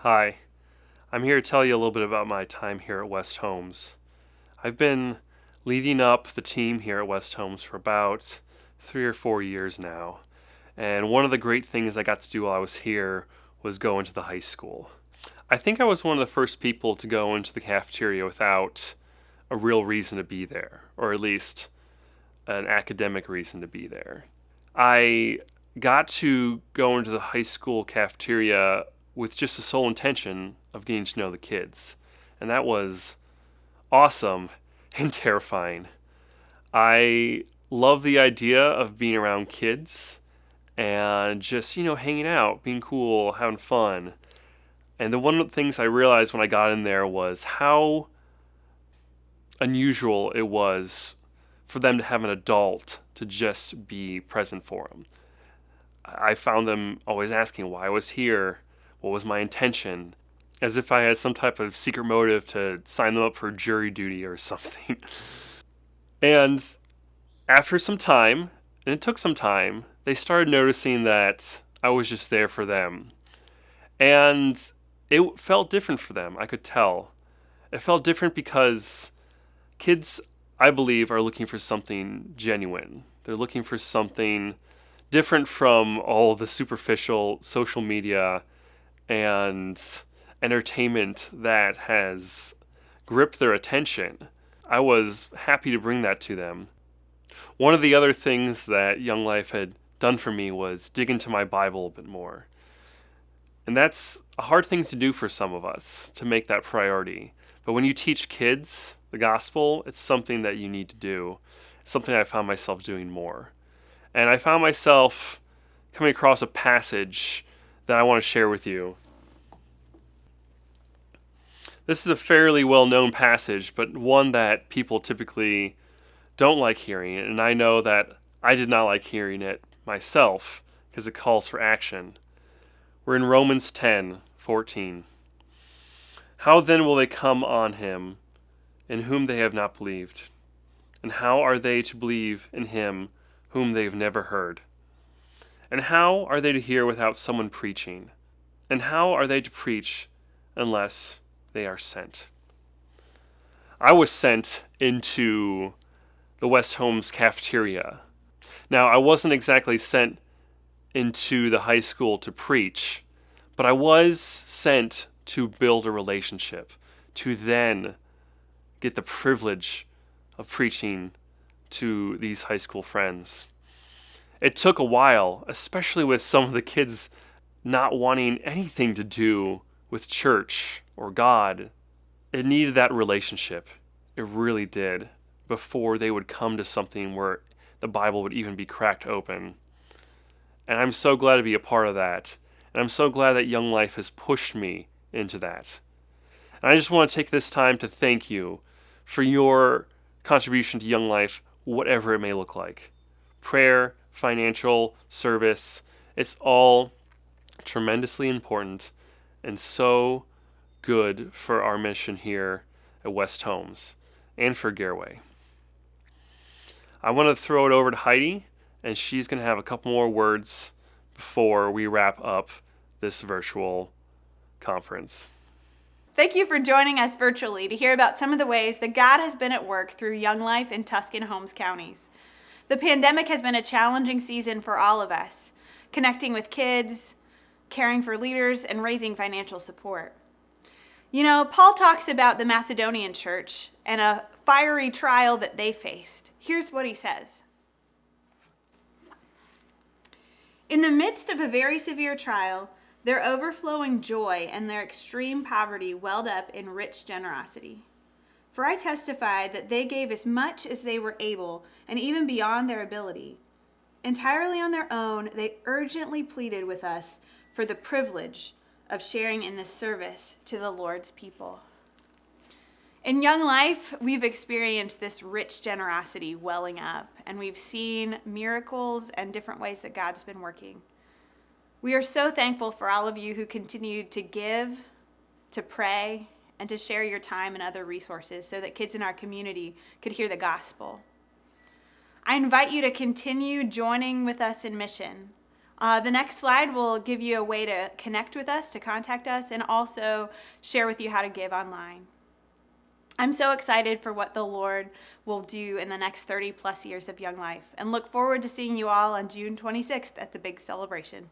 Hi, I'm here to tell you a little bit about my time here at West Holmes. I've been leading up the team here at West Holmes for about 3 or 4 years now, and one of the great things I got to do while I was here was go into the high school. I think I was one of the first people to go into the cafeteria without a real reason to be there, or at least an academic reason to be there. I got to go into the high school cafeteria with just the sole intention of getting to know the kids. And that was awesome and terrifying. I love the idea of being around kids and just, hanging out, being cool, having fun. And the one of the things I realized when I got in there was how unusual it was for them to have an adult to just be present for them. I found them always asking why I was here, what was my intention, as if I had some type of secret motive to sign them up for jury duty or something. And after some time, and it took some time, they started noticing that I was just there for them. And it felt different for them, I could tell. It felt different because kids, I believe, are looking for something genuine. They're looking for something different from all the superficial social media and entertainment that has gripped their attention. I was happy to bring that to them. One of the other things that Young Life had done for me was dig into my Bible a bit more. And that's a hard thing to do for some of us, to make that priority. But when you teach kids the gospel, it's something that you need to do. It's something I found myself doing more. And I found myself coming across a passage that I want to share with you. This is a fairly well-known passage, but one that people typically don't like hearing, and I know that I did not like hearing it myself because it calls for action. We're in Romans 10:14. How then will they come on him in whom they have not believed? And how are they to believe in him whom they have never heard? And how are they to hear without someone preaching? And how are they to preach unless they are sent? I was sent into the West Holmes cafeteria. Now, I wasn't exactly sent into the high school to preach, but I was sent to build a relationship, to then get the privilege of preaching to these high school friends. It took a while, especially with some of the kids not wanting anything to do with church or God. It needed that relationship. It really did, before they would come to something where the Bible would even be cracked open. And I'm so glad to be a part of that. And I'm so glad that Young Life has pushed me into that. And I just want to take this time to thank you for your contribution to Young Life, whatever it may look like. Prayer, financial, service, it's all tremendously important and so good for our mission here at West Holmes and for Gareway. I want to throw it over to Heidi, and she's going to have a couple more words before we wrap up this virtual conference. Thank you for joining us virtually to hear about some of the ways that God has been at work through Young Life in Tuscan Holmes counties. The pandemic has been a challenging season for all of us, connecting with kids, caring for leaders, and raising financial support. You know, Paul talks about the Macedonian church and a fiery trial that they faced. Here's what he says. In the midst of a very severe trial, their overflowing joy and their extreme poverty welled up in rich generosity. For I testify that they gave as much as they were able, and even beyond their ability. Entirely on their own, they urgently pleaded with us for the privilege of sharing in this service to the Lord's people. In Young Life, we've experienced this rich generosity welling up, and we've seen miracles and different ways that God's been working. We are so thankful for all of you who continued to give, to pray, and to share your time and other resources so that kids in our community could hear the gospel. I invite you to continue joining with us in mission. The next slide will give you a way to connect with us, to contact us, and also share with you how to give online. I'm so excited for what the Lord will do in the next 30 plus years of Young Life, and look forward to seeing you all on June 26th at the big celebration.